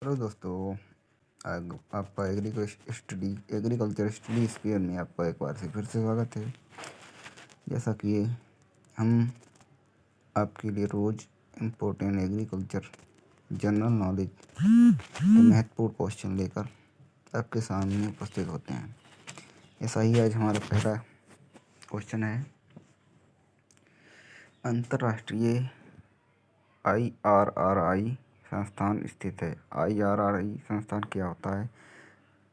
Hello दोस्तों। आपका agriculture study spear में आपका एक बार से फिर से स्वागत है। जैसा कि हम आपके लिए रोज़ इम्पोर्टेंट एग्रीकल्चर जनरल नॉलेज महत्वपूर्ण क्वेश्चन लेकर आपके सामने उपस्थित होते हैं। ऐसा ही आज हमारा पहला क्वेश्चन है। अंतर्राष्ट्रीय IRRI संस्थान स्थित है। IRRI संस्थान क्या होता है?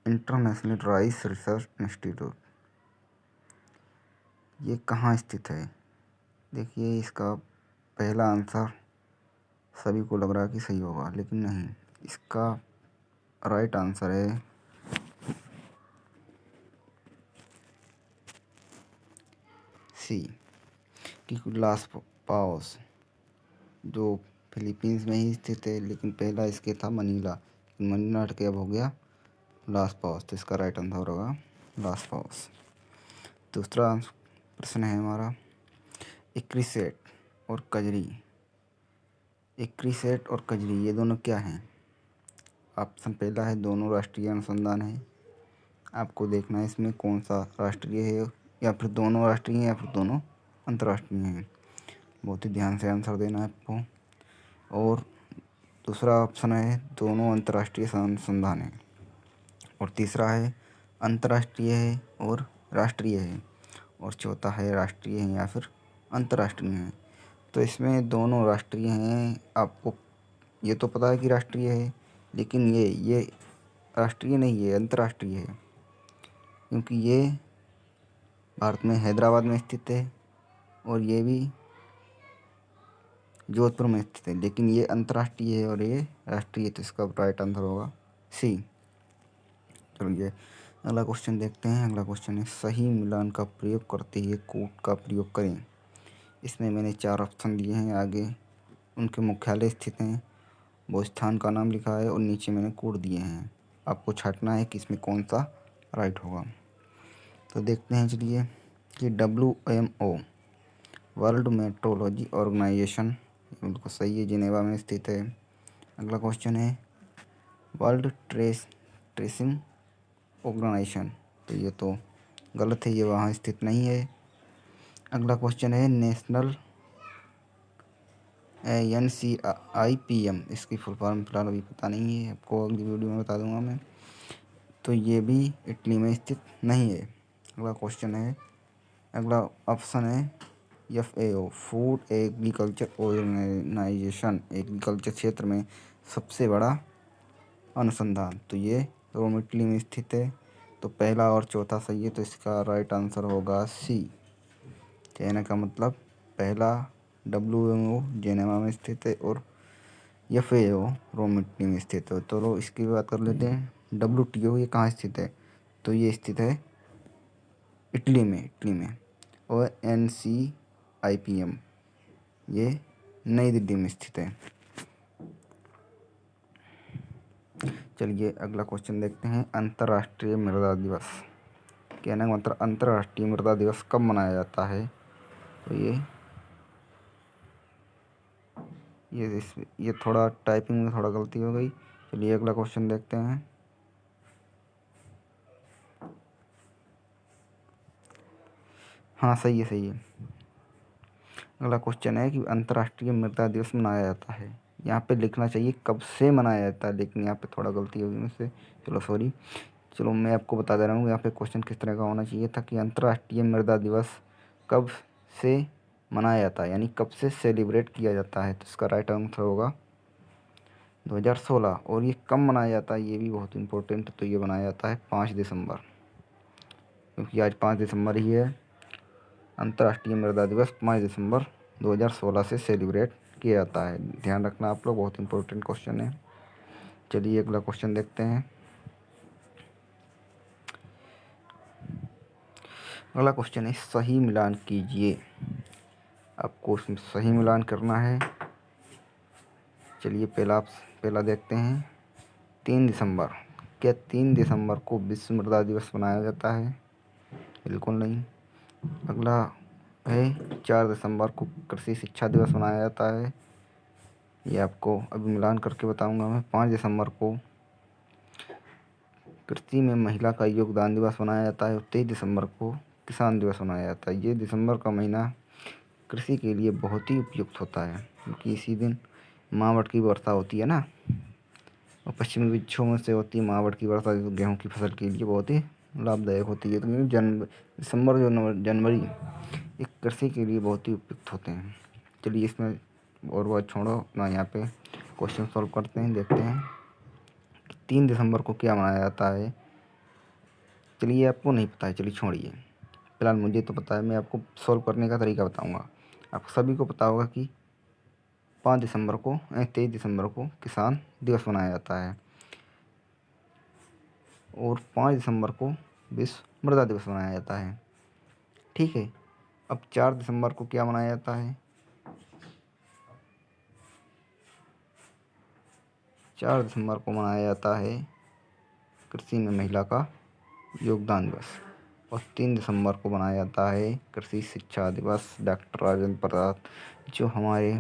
International rice research institute. ये कहाँ स्थित है? देखिए, इसका पहला आंसर सभी को लग रहा है कि सही होगा, लेकिन नहीं। इसका राइट आंसर है सी, कि लास पाओस, जो फिलीपींस में ही स्थित है। लेकिन पहला इसके था मनीला। मनीला हट के अब हो गया लास पाओस, तो इसका राइट आंसर होगा लास पाओस। दूसरा प्रश्न है हमारा, इक्रिसेट और कजरी। इक्रिसेट और कजरी ये दोनों क्या हैं? ऑप्शन पहला है दोनों राष्ट्रीय अनुसंधान है। आपको देखना है इसमें कौन सा राष्ट्रीय है, या फिर दोनों राष्ट्रीय हैं या फिर दोनों अंतर्राष्ट्रीय हैं। बहुत ही ध्यान से आंसर देना है आपको। और दूसरा ऑप्शन है दोनों अंतर्राष्ट्रीय अनुसंधान है। और तीसरा है अंतर्राष्ट्रीय है और राष्ट्रीय है। और चौथा है राष्ट्रीय है या फिर अंतर्राष्ट्रीय है। तो इसमें दोनों राष्ट्रीय हैं। आपको ये तो पता है कि राष्ट्रीय है, लेकिन ये राष्ट्रीय नहीं है, अंतर्राष्ट्रीय है। क्योंकि ये भारत में हैदराबाद में स्थित है और ये भी जोधपुर में स्थित है। लेकिन ये अंतर्राष्ट्रीय है और ये राष्ट्रीय है, तो इसका राइट आंसर होगा सी। चलिए अगला क्वेश्चन देखते हैं। अगला क्वेश्चन है, सही मिलान का प्रयोग करते हुए कोड का प्रयोग करें। इसमें मैंने 4 ऑप्शन दिए हैं। आगे उनके मुख्यालय स्थित हैं, वो स्थान का नाम लिखा है और नीचे मैंने कोड दिए हैं। आपको छांटना है कि इसमें कौन सा राइट होगा। तो देखते हैं चलिए कि WMO वर्ल्ड मेट्रोलॉजी ऑर्गेनाइजेशन बिल्कुल सही है, जिनेवा में स्थित है। अगला क्वेश्चन है वर्ल्ड ट्रेसिंग ऑर्गेनाइजेशन, तो ये तो गलत है, ये वहाँ स्थित नहीं है। अगला क्वेश्चन है नेशनल NCIPM, इसकी फुल फॉर्म फिलहाल अभी पता नहीं है, आपको अगली वीडियो में बता दूंगा मैं। तो ये भी इटली में स्थित नहीं है। अगला क्वेश्चन है, अगला ऑप्शन है FAO food agriculture organisation, agriculture क्षेत्र में सबसे बड़ा अनुसंधान, तो ये रोम इटली में स्थित है। तो पहला और चौथा सही है, तो इसका राइट आंसर होगा सी। कहने का मतलब पहला WMO जेनेवा में स्थित है और FAO रोम इटली में स्थित है। तो इसकी बात कर लेते हैं। WTO ये कहाँ स्थित है? तो ये स्थित है इटली में। और NCIPM ये नई दिल्ली में स्थित है। चलिए अगला क्वेश्चन देखते हैं। अंतर्राष्ट्रीय मृदा दिवस, कहने का मतलब अंतर्राष्ट्रीय मृदा दिवस कब मनाया जाता है? तो ये थोड़ा टाइपिंग में थोड़ा गलती हो गई। चलिए अगला क्वेश्चन देखते हैं। हाँ सही है। अगला क्वेश्चन है कि अंतर्राष्ट्रीय मृदा दिवस मनाया जाता है। यहाँ पे लिखना चाहिए कब से मनाया जाता है, लेकिन यहाँ पे थोड़ा गलती होगी मुझसे, चलो सॉरी। चलो मैं आपको बता दे रहा हूँ यहाँ पे क्वेश्चन किस तरह का होना चाहिए था कि अंतर्राष्ट्रीय मृदा दिवस कब से मनाया जाता है, यानी कब से सेलिब्रेट किया जाता है। तो इसका राइट आंसर होगा 2016। और ये कब मनाया जाता है ये भी बहुत इंपॉर्टेंट है। तो ये मनाया जाता है 5 दिसंबर, क्योंकि आज 5 दिसंबर ही है। अंतर्राष्ट्रीय मृदा दिवस 5 दिसंबर 2016 से सेलिब्रेट किया जाता है। ध्यान रखना आप लोग, बहुत इंपॉर्टेंट क्वेश्चन है। चलिए अगला क्वेश्चन देखते हैं। अगला क्वेश्चन है सही मिलान कीजिए। आपको उसमें सही मिलान करना है। चलिए पहला देखते हैं। 3 दिसंबर, क्या 3 दिसंबर को विश्व मृदा दिवस मनाया जाता है? बिल्कुल नहीं। अगला है 4 दिसंबर को कृषि शिक्षा दिवस मनाया जाता है। ये आपको अभी मिलान करके बताऊंगा मैं। 5 दिसंबर को कृषि में महिला का योगदान दिवस मनाया जाता है और 23 दिसंबर को किसान दिवस मनाया जाता है। ये दिसंबर का महीना कृषि के लिए बहुत ही उपयुक्त होता है क्योंकि इसी दिन मावठ की वर्षा होती है ना, और पश्चिमी विक्षोभों से होती है मावठ की वर्षा, जो गेहूँ की फसल के लिए बहुत ही लाभदायक होती है। तो दिसंबर जनवरी ये कृषि के लिए बहुत ही उपयुक्त होते हैं। चलिए इसमें और बात छोड़ो ना, यहाँ पे क्वेश्चन सॉल्व करते हैं। देखते हैं कि 3 दिसंबर को क्या मनाया जाता है। चलिए आपको नहीं पता है, चलिए छोड़िए, फिलहाल मुझे तो पता है। मैं आपको सॉल्व करने का तरीका बताऊंगा। आपको सभी को पता होगा कि 5 दिसंबर को 23 दिसंबर को किसान दिवस मनाया जाता है और 5 दिसंबर को विश्व मृदा दिवस मनाया जाता है। ठीक है, अब 4 दिसंबर को क्या मनाया जाता है? 4 दिसंबर को मनाया जाता है कृषि में महिला का योगदान दिवस, और 3 दिसंबर को मनाया जाता है कृषि शिक्षा दिवस। डॉक्टर राजेंद्र प्रसाद, जो हमारे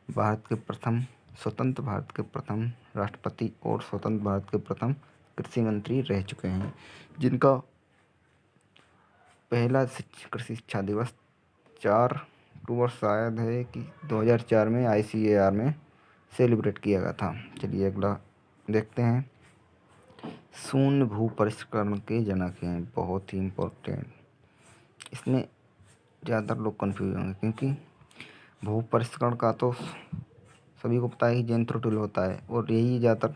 भारत के प्रथम स्वतंत्र भारत के प्रथम राष्ट्रपति और स्वतंत्र भारत के प्रथम कृषि मंत्री रह चुके हैं, जिनका पहला कृषि शिक्षा दिवस 4 अक्टूबर शायद है कि 2004 में ICAR में सेलिब्रेट किया गया था। चलिए अगला देखते हैं। शून्य भू परिष्करण के जनक हैं, बहुत ही इम्पोर्टेंट। इसमें ज़्यादातर लोग कन्फ्यूज होंगे क्योंकि भू परिष्करण का तो सभी को पता है कि जेन टूल होता है और यही ज़्यादातर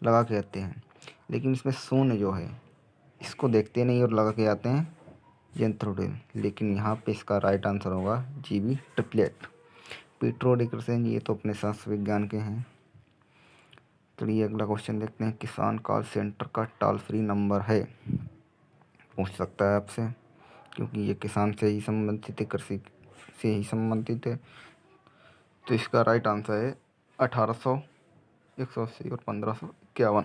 लगा के आते हैं, लेकिन इसमें शून्य जो है इसको देखते नहीं और लगा के आते हैं जेन टूल। लेकिन यहाँ पे इसका राइट आंसर होगा GB ट्रिपलेट। पीट्रो डिकर्सन, ये तो अपने शास्त्र विज्ञान के हैं। चलिए अगला क्वेश्चन देखते हैं। किसान कॉल सेंटर का टोल फ्री नंबर है, पूछ सकता है आपसे, क्योंकि ये किसान से ही संबंधित है, कृषि से ही संबंधित है। तो इसका राइट आंसर है 1800, 180 और 1551।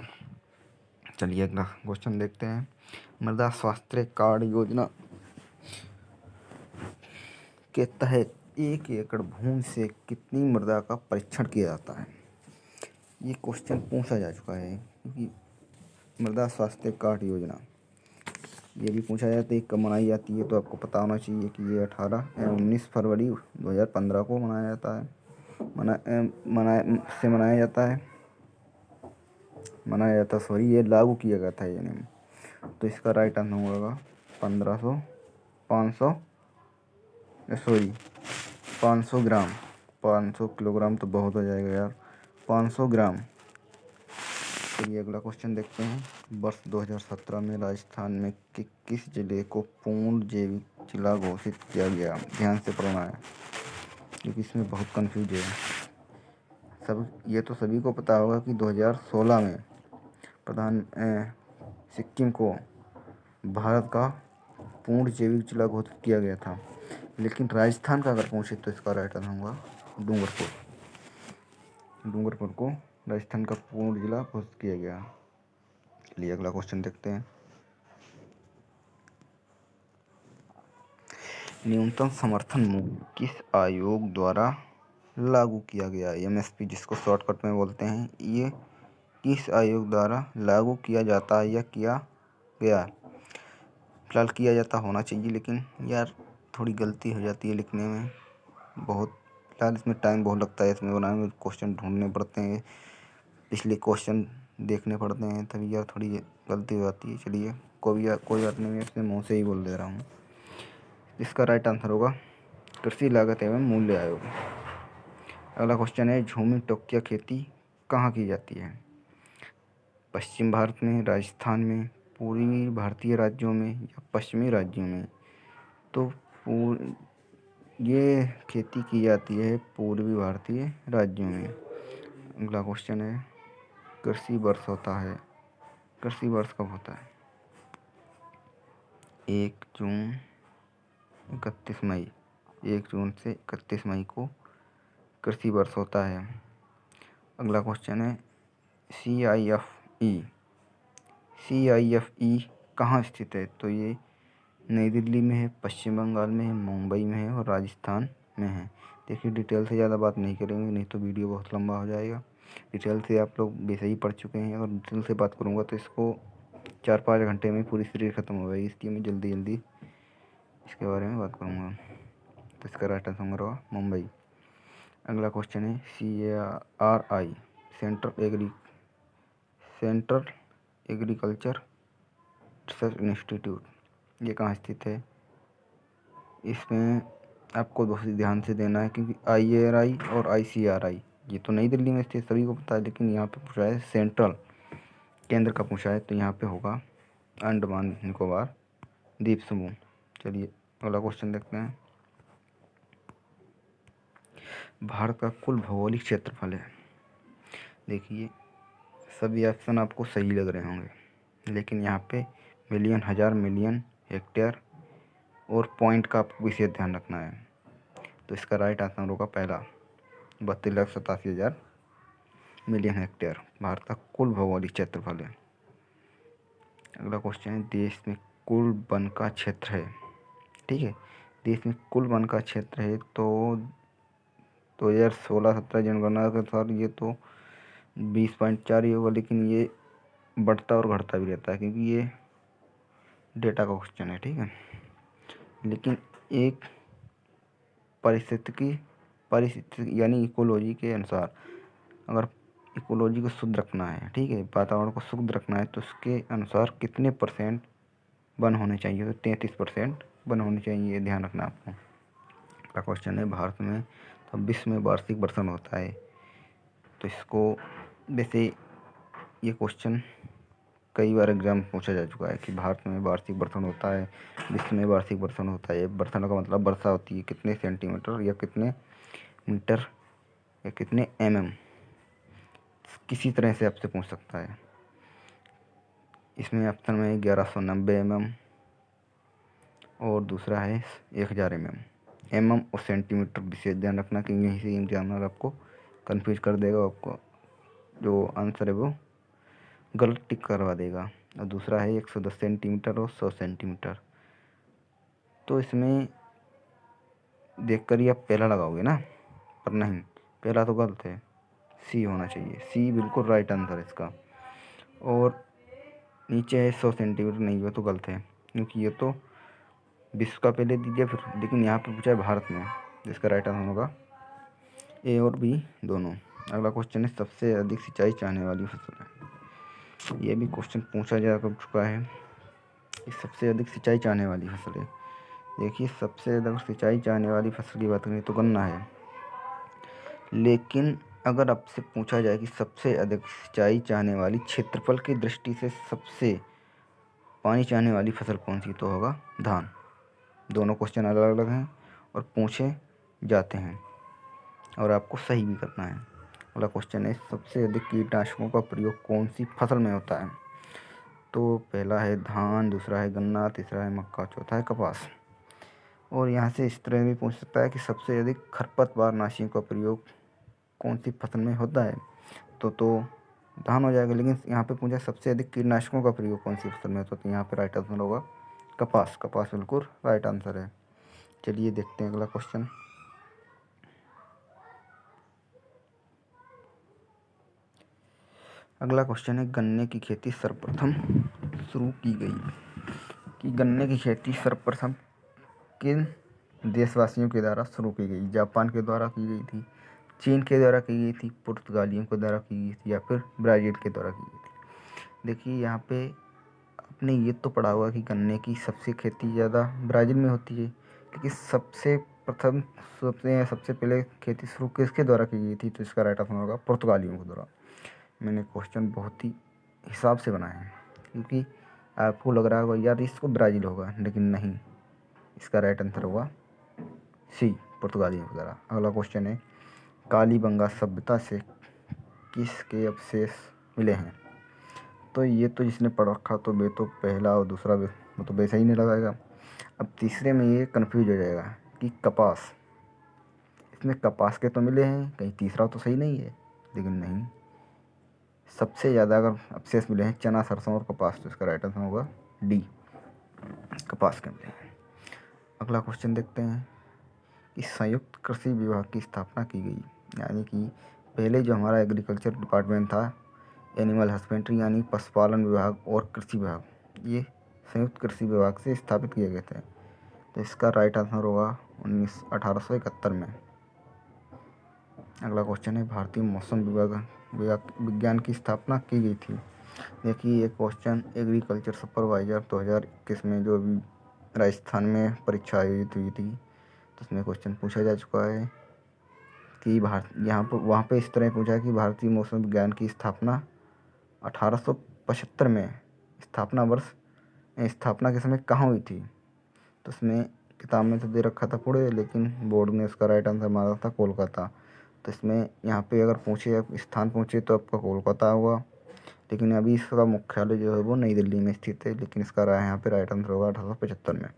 चलिए अगला क्वेश्चन देखते हैं। मृदा स्वास्थ्य कार्ड योजना के तहत 1 एकड़ भूमि से कितनी मृदा का परीक्षण किया जाता है? ये क्वेश्चन पूछा जा चुका है क्योंकि मृदा स्वास्थ्य कार्ड योजना ये भी पूछा जाता है कब मनाई जाती है। तो आपको पता होना चाहिए कि ये 19 फरवरी 2015 को मनाया जाता है। ये लागू किया गया था ये नियम। तो इसका राइट आंसर होगा 500 ग्राम। 500 किलोग्राम तो बहुत हो जाएगा यार, 500 ग्राम। चलिए अगला क्वेश्चन देखते हैं। वर्ष 2017 में राजस्थान में किस जिले को पूर्ण जैविक जिला घोषित किया गया? ध्यान से पढ़ना है क्योंकि इसमें बहुत कंफ्यूज है। ये तो सभी को पता होगा कि 2016 में सिक्किम को भारत का पूर्ण जैविक जिला घोषित किया गया था। लेकिन राजस्थान का अगर पूछे तो इसका राइट आंसर होगा डूंगरपुर को राजस्थान का पूर्ण जिला घोषित किया गया। चलिए अगला क्वेश्चन देखते हैं। न्यूनतम समर्थन मूल्य किस आयोग द्वारा लागू किया गया? MSP जिसको शॉर्टकट में बोलते हैं, ये किस आयोग द्वारा लागू किया जाता है या किया गया? फिलहाल किया जाता होना चाहिए, लेकिन यार थोड़ी गलती हो जाती है लिखने में बहुत। फिलहाल इसमें टाइम बहुत लगता है, इसमें बनाने में क्वेश्चन ढूंढने पड़ते हैं, पिछले क्वेश्चन देखने पड़ते हैं, तभी यार थोड़ी गलती हो जाती है। चलिए कोई बात नहीं, मैं अपने मुँह से ही बोल दे रहा हूँ। इसका राइट आंसर होगा कृषि लागत एवं मूल्य आयोग। अगला क्वेश्चन है। झूमी टोकिया खेती कहाँ की जाती है? पश्चिम भारत में, राजस्थान में, पूर्वी भारतीय राज्यों में या पश्चिमी राज्यों में? तो ये खेती की जाती है पूर्वी भारतीय राज्यों में। अगला क्वेश्चन है। कृषि वर्ष होता है, कृषि वर्ष कब होता है? 1 जून 31 मई, 1 जून से 31 मई को कृषि वर्ष होता है। अगला क्वेश्चन है। CIFE कहाँ स्थित है? तो ये नई दिल्ली में है, पश्चिम बंगाल में है, मुंबई में है और राजस्थान में है। देखिए डिटेल से ज़्यादा बात नहीं करेंगे, नहीं तो वीडियो बहुत लंबा हो जाएगा। डिटेल से आप लोग वैसे ही पढ़ चुके हैं, अगर डिटेल से बात करूँगा तो इसको 4-5 घंटे में पूरी सीरीज ख़त्म हो जाएगी, इसलिए मैं जल्दी जल्दी इसके बारे में बात करूँगा। तो इसका राइट आंसर होगा मुंबई। अगला क्वेश्चन है CARI central agriculture research institute, ये कहाँ स्थित है? इसमें आपको बहुत ध्यान से देना है, क्योंकि IARI और ICRI ये तो नई दिल्ली में स्थित सभी को पता है, लेकिन यहाँ पे पूछा है सेंट्रल केंद्र का पूछा है, तो यहाँ पे होगा अंडमान निकोबार द्वीप समूह। चलिए अगला क्वेश्चन देखते हैं। भारत का कुल भौगोलिक क्षेत्रफल है। देखिए सभी ऑप्शन आपको सही लग रहे होंगे, लेकिन यहाँ पे मिलियन, हज़ार, मिलियन, हेक्टेयर और पॉइंट का आपको विशेष ध्यान रखना है। तो इसका राइट आंसर होगा पहला, 32,87,000 मिलियन हेक्टेयर भारत का कुल भौगोलिक क्षेत्रफल है। अगला क्वेश्चन है देश में कुल वन का क्षेत्र है। ठीक है, देश में कुल वन का क्षेत्र है तो 2016-17 जनगणना के अनुसार ये तो 20.4 ही होगा, लेकिन ये बढ़ता और घटता भी रहता है, क्योंकि ये डेटा का क्वेश्चन है। ठीक है, लेकिन एक परिस्थिति यानी इकोलॉजी के अनुसार, अगर इकोलॉजी को शुद्ध रखना है, ठीक है, वातावरण को शुद्ध रखना है, तो उसके अनुसार कितने % वन होने चाहिए? तो 33% वन होने चाहिए, ये ध्यान रखना आपको। अगला क्वेश्चन है भारत में तो विश्व में वार्षिक वर्षण होता है। तो इसको वैसे ये क्वेश्चन कई बार एग्जाम पूछा जा चुका है कि भारत में वार्षिक वर्षण होता है, विश्व में वार्षिक वर्षण होता है। वर्षण का मतलब वर्षा होती है, कितने सेंटीमीटर या कितने मीटर या कितने mm, किसी तरह से आपसे पूछ सकता है। इसमें ऑप्शन में 1190 mm और दूसरा है 1000 mm और सेंटीमीटर विशेष ध्यान रखना, कि यहीं से एग्जामिनर आपको कंफ्यूज कर देगा, आपको जो आंसर है वो गलत टिक करवा देगा। और दूसरा है 110 सेंटीमीटर और 100 सेंटीमीटर। तो इसमें देखकर ही आप पहला लगाओगे ना, पर नहीं, पहला तो गलत है, सी होना चाहिए। सी बिल्कुल राइट आंसर है इसका। और नीचे है 100 सेंटीमीटर, नहीं वो तो गलत है, क्योंकि ये तो विश्व का पहले दीजिए फिर, लेकिन यहाँ पे पूछा है भारत में, जिसका राइट आंसर होगा ए और बी दोनों। अगला क्वेश्चन है सबसे अधिक सिंचाई चाहने वाली फसल है। ये भी क्वेश्चन पूछा जा चुका है कि सबसे अधिक सिंचाई चाहने वाली फसल है। देखिए सबसे अधिक सिंचाई चाहने वाली फसल की बात करें तो गन्ना है, लेकिन अगर आपसे पूछा जाए कि सबसे अधिक सिंचाई चाहने वाली क्षेत्रफल की दृष्टि से सबसे पानी चाहने वाली फसल कौन सी, तो होगा धान। दोनों क्वेश्चन अलग अलग हैं और पूछे जाते हैं और आपको सही भी करना है। अगला क्वेश्चन है सबसे अधिक कीटनाशकों का प्रयोग कौन सी फसल में होता है? तो पहला है धान, दूसरा है गन्ना, तीसरा है मक्का, चौथा है कपास। और यहाँ से इस तरह भी पूछ सकता है कि सबसे अधिक खरपतवार नाशियों का प्रयोग कौन सी फसल में होता है? तो धान हो जाएगा, लेकिन यहाँ पे पूछा सबसे अधिक कीटनाशकों का प्रयोग कौन सी फसल में होता है, तो यहाँ पे राइट आंसर होगा कपास। कपास बिल्कुल राइट आंसर है। चलिए देखते हैं अगला क्वेश्चन। अगला क्वेश्चन है गन्ने की खेती सर्वप्रथम शुरू की गई, कि गन्ने की खेती सर्वप्रथम किन देशवासियों के द्वारा शुरू की गई? जापान के द्वारा की गई थी, चीन के द्वारा की गई थी, पुर्तगालियों के द्वारा की गई थी, या फिर ब्राज़ील के द्वारा की गई थी? देखिए यहाँ पे आपने ये तो पढ़ा हुआ कि गन्ने की सबसे खेती ज़्यादा ब्राज़ील में होती है, लेकिन सबसे पहले खेती शुरू किसके द्वारा की गई थी? तो इसका राइट आंसर होगा पुर्तगालियों के द्वारा। मैंने क्वेश्चन बहुत ही हिसाब से बनाया है, क्योंकि आपको लग रहा होगा यार इसको ब्राज़ील होगा, लेकिन नहीं, इसका राइट आंसर होगा सी, पुर्तगालियों के द्वारा। अगला क्वेश्चन है कालीबंगा सभ्यता से किसके अवशेष मिले हैं? तो ये तो जिसने पढ़ रखा तो वे तो पहला और दूसरा वो तो वैसा ही नहीं लगाएगा। अब तीसरे में ये कन्फ्यूज हो जाएगा कि कपास, इसमें कपास के तो मिले हैं, कहीं तीसरा तो सही नहीं है, लेकिन नहीं, सबसे ज़्यादा अगर अवशेष मिले हैं चना, सरसों और कपास, तो इसका राइट आंसर होगा डी, कपास के मिले हैं। अगला क्वेश्चन देखते हैं कि संयुक्त कृषि विभाग की स्थापना की गई। यानी कि पहले जो हमारा एग्रीकल्चर डिपार्टमेंट था, एनिमल हस्बेंड्री यानी पशुपालन विभाग और कृषि विभाग, ये संयुक्त कृषि विभाग से स्थापित किए गए थे। तो इसका राइट आंसर होगा 1871 में। अगला क्वेश्चन है, भारतीय मौसम विज्ञान की स्थापना की गई थी। देखिए ये क्वेश्चन एग्रीकल्चर सुपरवाइजर 2021 में जो अभी राजस्थान में परीक्षा आयोजित हुई थी, तो उसमें क्वेश्चन पूछा जा चुका है कि वहाँ पे इस तरह पूछा है कि भारतीय मौसम विज्ञान की स्थापना 1875 में स्थापना के समय कहाँ हुई थी। तो उसमें किताब में तो दे रखा था पुणे, लेकिन बोर्ड ने उसका राइट आंसर मारा था कोलकाता। तो इसमें यहाँ पे अगर पूछे स्थान पूछे तो आपका कोलकाता होगा, लेकिन अभी इसका मुख्यालय जो है वो नई दिल्ली में स्थित है, लेकिन इसका यहाँ पे राइट आंसर होगा 1875 में।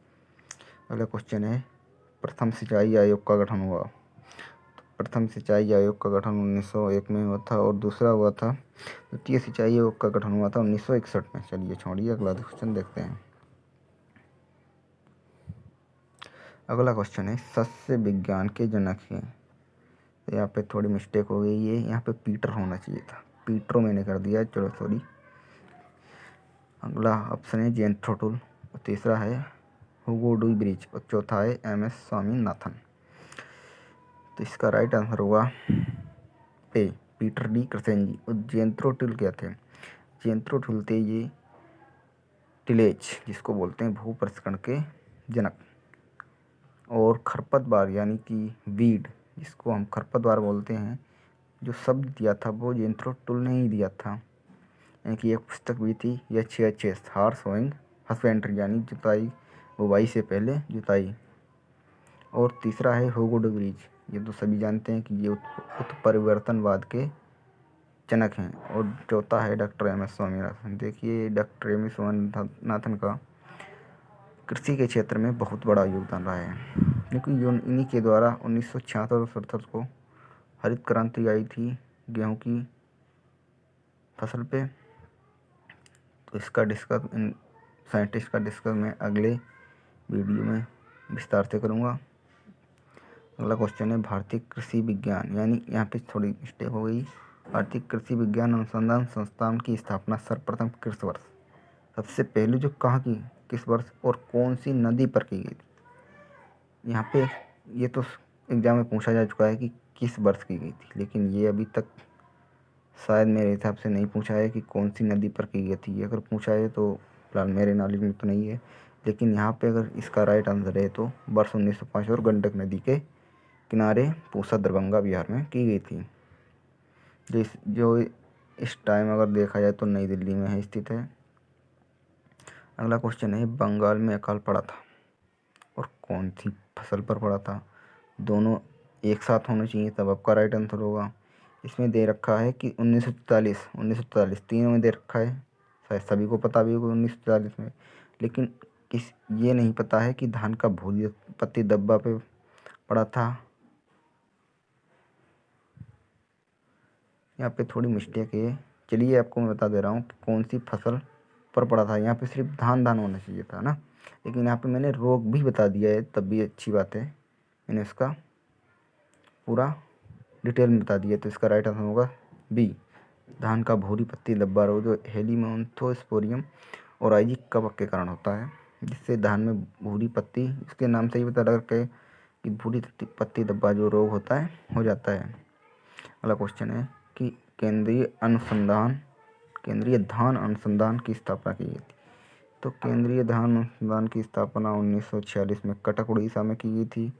अगला क्वेश्चन है, प्रथम सिंचाई आयोग का गठन हुआ। प्रथम सिंचाई आयोग का गठन 1901 में हुआ था और दूसरा हुआ था द्वितीय सिंचाई आयोग का गठन हुआ था 1961 में। चलिए छोड़िए, अगला क्वेश्चन देखते हैं। अगला क्वेश्चन है, सस्य विज्ञान के जनक हैं। तो यहाँ पे थोड़ी मिस्टेक हो गई है, यहाँ पे पीटर होना चाहिए था, पीटरो मैंने कर दिया, चलो सॉरी। अगला ऑप्शन है जेंथ्रोटुल, और तीसरा है हुगो डू ब्रिज, और चौथा है MS स्वामीनाथन। तो इसका राइट आंसर होगा ए, पीटर डी क्रसेंजी। और जेंथ्रोटुल क्या थे? जेंथ्रोटुल थे ये टिलेज, जिसको बोलते हैं भू प्रशिक्षण के जनक, और खरपतवार यानी कि वीड, जिसको हम खरपतवार बोलते हैं, जो शब्द दिया था वो जेंथ्रोटुल ने ही दिया था। यानी कि एक पुस्तक भी थी, HHS हार्स होइंग हस्बेंड्री, यानी जुताई बुवाई से पहले जुताई। और तीसरा है हुगो डू ब्रिज, ये तो सभी जानते हैं कि ये उत्परिवर्तनवाद के जनक हैं। और चौथा है डॉक्टर MS स्वामीनाथन। देखिए डॉक्टर MS स्वामीनाथन का कृषि के क्षेत्र में बहुत बड़ा योगदान रहा है, क्योंकि इन्हीं के द्वारा 1966 और 67 को हरित क्रांति आई थी गेहूं की फसल पे। तो इसका डिस्कस इन साइंटिस्ट का डिस्कस मैं अगले वीडियो में विस्तार से करूँगा। अगला क्वेश्चन है, भारतीय कृषि विज्ञान, यानी यहाँ पे थोड़ी मिस्टेक हो गई, भारतीय कृषि विज्ञान अनुसंधान संस्थान की स्थापना सर्वप्रथम किस वर्ष, सबसे पहले जो कहाँ की, किस वर्ष और कौन सी नदी पर की गई थी। यहाँ पे ये तो एग्जाम में पूछा जा चुका है कि किस वर्ष की गई थी, लेकिन ये अभी तक शायद मेरे हिसाब से नहीं पूछा है कि कौन सी नदी पर की गई थी। अगर पूछा है तो फिलहाल मेरे नॉलेज में तो नहीं है, लेकिन यहाँ पे अगर इसका राइट आंसर है तो वर्ष 1905 और गंडक नदी के किनारे पूसा दरभंगा बिहार में की गई थी, जो इस टाइम अगर देखा जाए तो नई दिल्ली में है स्थित है। अगला क्वेश्चन है, बंगाल में अकाल पड़ा था और कौन सी फसल पर पड़ा था। दोनों एक साथ होने चाहिए तब आपका राइट आंसर होगा। इसमें दे रखा है कि 1944 तीनों में दे रखा है, शायद सभी को पता भी होगा 1944 में, लेकिन ये नहीं पता है कि धान का भूरी पत्ती दब्बा पे पड़ा था। यहाँ पे थोड़ी मिस्टेक है, चलिए आपको मैं बता दे रहा हूँ कि कौन सी फसल पर पड़ा था। यहाँ पे सिर्फ धान होना चाहिए था ना, लेकिन यहाँ पे मैंने रोग भी बता दिया है, तब भी अच्छी बात है, मैंने इसका पूरा डिटेल में बता दिया। तो इसका राइट आंसर होगा बी, धान का भूरी पत्ती धब्बा रोग, जो हेलिमैंथोस्पोरियम ओराइजी कवक के कारण होता है, जिससे धान में भूरी पत्ती, इसके नाम से ही पता लग के कि भूरी पत्ती धब्बा जो रोग होता है हो जाता है। अगला क्वेश्चन है कि केंद्रीय धान अनुसंधान की स्थापना की गई थी। तो केंद्रीय धान अनुसंधान की स्थापना 1946 में कटक उड़ीसा में की गई थी,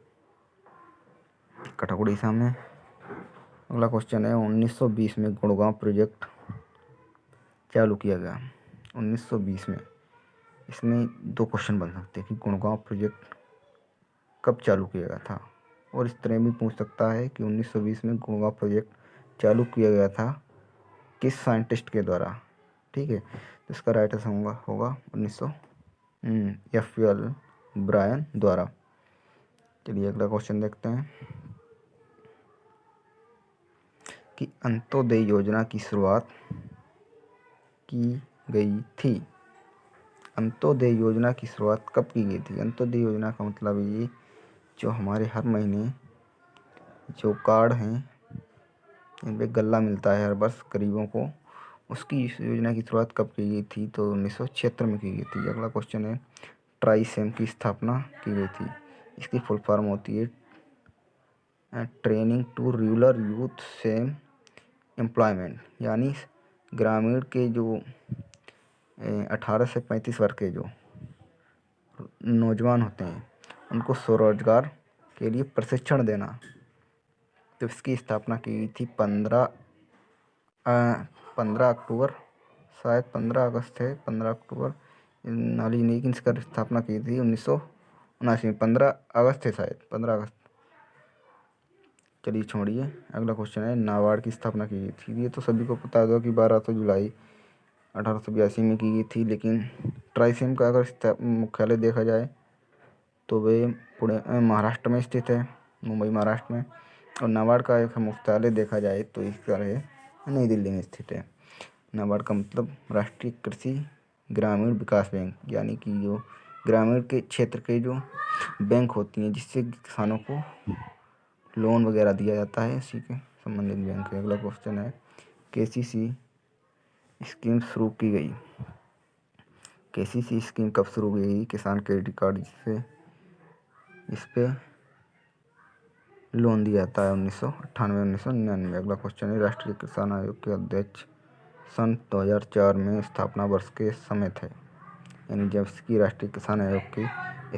कटक उड़ीसा में। अगला क्वेश्चन है, 1920 में गुड़गांव प्रोजेक्ट चालू किया गया। 1920 में, इसमें दो क्वेश्चन बन सकते हैं कि गुड़गांव प्रोजेक्ट कब चालू किया गया था, और इस तरह भी पूछ सकता है कि 1920 में गुड़गांव प्रोजेक्ट चालू किया गया था किस साइंटिस्ट के द्वारा। ठीक है, तो इसका राइट आंसर होगा 1900 FL ब्रायन द्वारा। चलिए अगला क्वेश्चन देखते हैं कि अंत्योदय योजना की शुरुआत की गई थी। अंत्योदय योजना की शुरुआत कब की गई थी? अंत्योदय योजना का मतलब ये जो हमारे हर महीने जो कार्ड हैं इन पे गल्ला मिलता है हर वर्ष गरीबों को, उसकी इस योजना की शुरुआत कब की गई थी? तो 1976 में की गई थी। अगला क्वेश्चन है, ट्राइसेम की स्थापना की गई थी। इसकी फुल फॉर्म होती है ट्रेनिंग टू रूरल यूथ सेम एम्प्लॉयमेंट, यानी ग्रामीण के जो 18 से 35 वर्ष के जो नौजवान होते हैं उनको स्वरोजगार के लिए प्रशिक्षण देना। तो इसकी स्थापना की गई थी 15 अक्टूबर, शायद 15 अगस्त है, 15 अक्टूबर नाली ने इसका स्थापना की थी 1979 में, 15 अगस्त है शायद, 15 अगस्त। चलिए छोड़िए। अगला क्वेश्चन है, नाबार्ड की स्थापना की गई थी। ये तो सभी को पता होगा कि 12 जुलाई 1882 में की गई थी, लेकिन ट्राइसेम का अगर मुख्यालय देखा जाए तो वे पुणे महाराष्ट्र में स्थित है, मुंबई महाराष्ट्र में। और नाबार्ड का एक मुख्यालय देखा जाए तो इसका है नई दिल्ली में स्थित है। नाबार्ड का मतलब राष्ट्रीय कृषि ग्रामीण विकास बैंक, यानी कि जो ग्रामीण के क्षेत्र के जो बैंक होती हैं जिससे किसानों को लोन वगैरह दिया जाता है, इसी के संबंधित बैंक है। अगला क्वेश्चन है, केसीसी स्कीम शुरू की गई। केसीसी स्कीम कब शुरू की गई? किसान क्रेडिट कार्ड, जिससे इस पे लोन दिया जाता है 1998-1999। अगला क्वेश्चन है, राष्ट्रीय किसान आयोग के अध्यक्ष सन 2004 में स्थापना वर्ष के समय थे, यानी जब इसकी राष्ट्रीय किसान आयोग की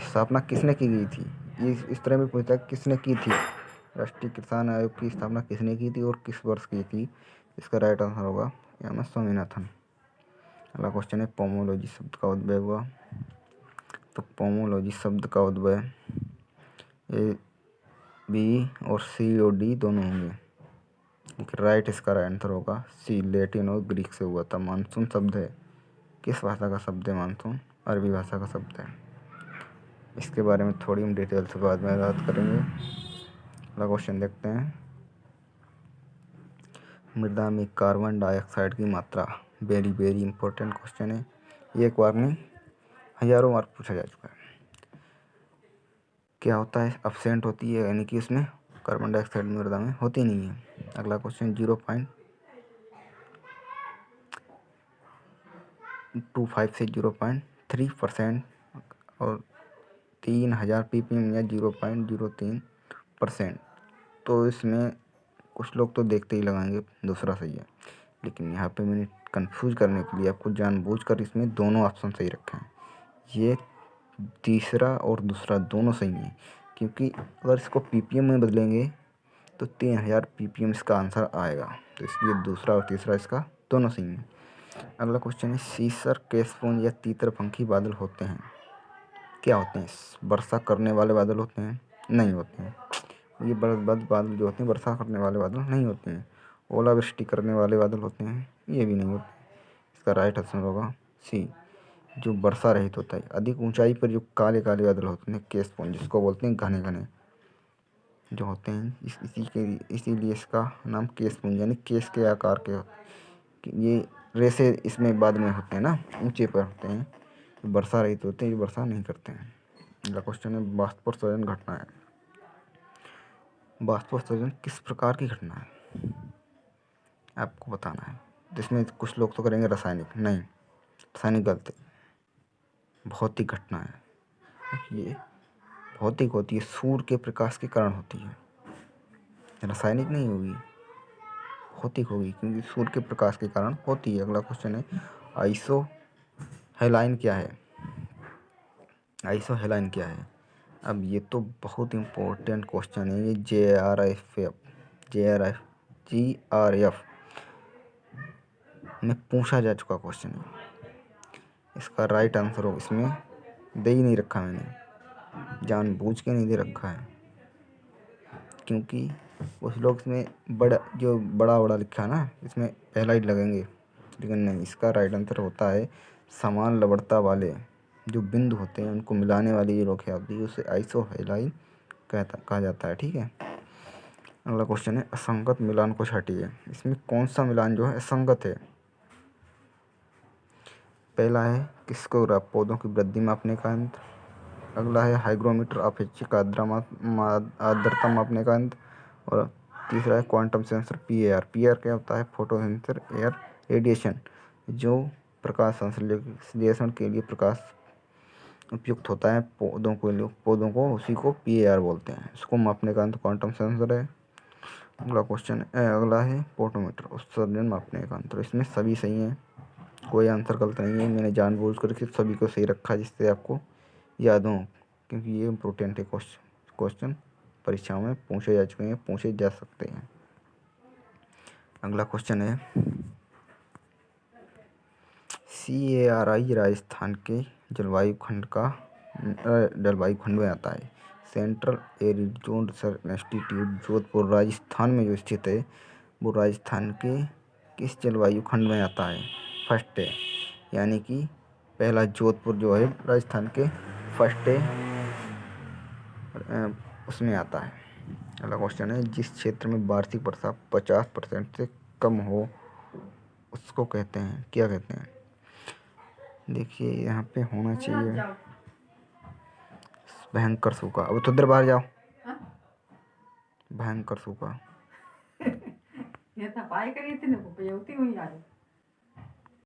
स्थापना किसने की गई थी? ये इस तरह में पूछता है किसने की थी, राष्ट्रीय किसान आयोग की स्थापना किसने की थी और किस वर्ष की थी? इसका राइट आंसर होगा एम एस स्वामीनाथन। अगला क्वेश्चन है, पोमोलॉजी शब्द का उद्भव हुआ। तो पोमोलॉजी शब्द का उद्भव ए बी और सी और डी दोनों होंगे, लेकिन राइट इसका राइट आंसर होगा सी, लैटिन और ग्रीक से हुआ था। मानसून शब्द है, किस भाषा का शब्द है मानसून? अरबी भाषा का शब्द है। इसके बारे में थोड़ी हम डिटेल से बाद में बात करेंगे। अगला क्वेश्चन देखते हैं, मृदा में कार्बन डाइऑक्साइड की मात्रा, वेरी वेरी इंपॉर्टेंट क्वेश्चन है, एक बार नहीं हजारों बार पूछा जा चुका है। क्या होता है? अब्सेंट होती है, यानी कि उसमें कार्बन डाइऑक्साइड मृदा में होती नहीं है। अगला क्वेश्चन, 0.25 से 0.3% और 3000 ppm या 0.03%। तो इसमें कुछ लोग तो देखते ही लगाएंगे दूसरा सही है, लेकिन यहाँ पे मैंने कंफ्यूज करने के लिए आपको जानबूझकर इसमें दोनों ऑप्शन सही रखे हैं। ये तीसरा और दूसरा दोनों सही हैं, क्योंकि अगर इसको पीपीएम में बदलेंगे तो 3000 ppm इसका आंसर आएगा। तो इसलिए दूसरा और तीसरा इसका दोनों सही हैं। अगला क्वेश्चन है, सीसर, केशपुंज या तीतरपंखी बादल होते हैं, क्या होते हैं? वर्षा करने वाले बादल होते हैं? नहीं होते हैं। ये बादल जो होते हैं वर्षा करने वाले बादल नहीं होते हैं। ओलावृष्टि करने वाले बादल होते हैं, ये भी नहीं होते। इसका राइट आंसर होगा सी, जो वर्षा रहित होता है। अधिक ऊंचाई पर जो काले काले बादल होते हैं केशपुंज, जिसको बोलते हैं घने घने जो होते हैं, इसीलिए इसका नाम केशपुंज, यानी केश के आकार के ये रेसे इसमें बाद में होते हैं ना, ऊंचे पर होते हैं, वर्षा रहित होते हैं, ये वर्षा नहीं करते हैं। अगला क्वेश्चन है, बाष्पोत्सर्जन घटना है। बाष्पोत्सर्जन किस प्रकार की घटना है आपको बताना है। जिसमें कुछ लोग तो करेंगे रासायनिक, नहीं, रासायनिक गलत है, भौतिक घटना है। ये भौतिक होती है, सूर्य के प्रकाश के कारण होती है, रासायनिक नहीं होगी, भौतिक होगी, क्योंकि सूर्य के प्रकाश के कारण होती है। अगला क्वेश्चन है, आइसो हेलाइन क्या है? आइसो हेलाइन क्या है? अब ये तो बहुत इम्पोर्टेंट क्वेश्चन है। ये GRF में पूछा जा चुका क्वेश्चन है। इसका राइट आंसर हो, इसमें दे ही नहीं रखा मैंने, जानबूझ के नहीं दे रखा है, क्योंकि कुछ लोग इसमें बड़ा लिखा है ना, इसमें पहला ही लगेंगे, लेकिन नहीं। इसका राइट आंसर होता है समान लवणता वाले जो बिंदु होते हैं उनको मिलाने वाली जो रेखा होती है उसे आइसो हेलाइन कहा जाता है। ठीक है। अगला क्वेश्चन है, असंगत मिलान को हटाइए। इसमें कौन सा मिलान जो है असंगत है? पहला है किसको पौधों की वृद्धि मापने का यंत्र, अगला है हाइग्रोमीटर, अपेक्षिक आर्द्रता मापने का यंत्र। और तीसरा है क्वांटम सेंसर, पीएआर। पीएआर क्या होता है? फोटो सेंसर एयर रेडिएशन, जो प्रकाश संश्लेषण के लिए प्रकाश उपयुक्त होता है पौधों को उसी को पीएआर बोलते हैं। इसको मापने का यंत्र क्वांटम सेंसर है। अगला है पोटोमीटर, उत्सर्जन मापने का यंत्र। इसमें सभी सही हैं, कोई आंसर गलत नहीं है। मैंने जानबूझ कर सभी को सही रखा जिससे आपको याद हो, क्योंकि ये इम्पोर्टेंट है क्वेश्चन परीक्षाओं में पूछे जा चुके हैं, पूछे जा सकते हैं। अगला क्वेश्चन है CARI राजस्थान के जलवायु खंड में आता है। Central arid zone research institute Jodhpur Rajasthan में जो स्थित है वो राजस्थान के किस जलवायु खंड में आता है? फर्स्ट है, यानी कि पहला जोधपुर जो है राजस्थान के फर्स्ट है उसमें आता है। अगला क्वेश्चन है जिस क्षेत्र में वार्षिक वर्षा 50% से कम हो उसको कहते हैं, क्या कहते हैं? देखिए यहाँ पे होना चाहिए भयंकर सूखा। अब तो उधर बाहर जाओ। भयंकर सूखा।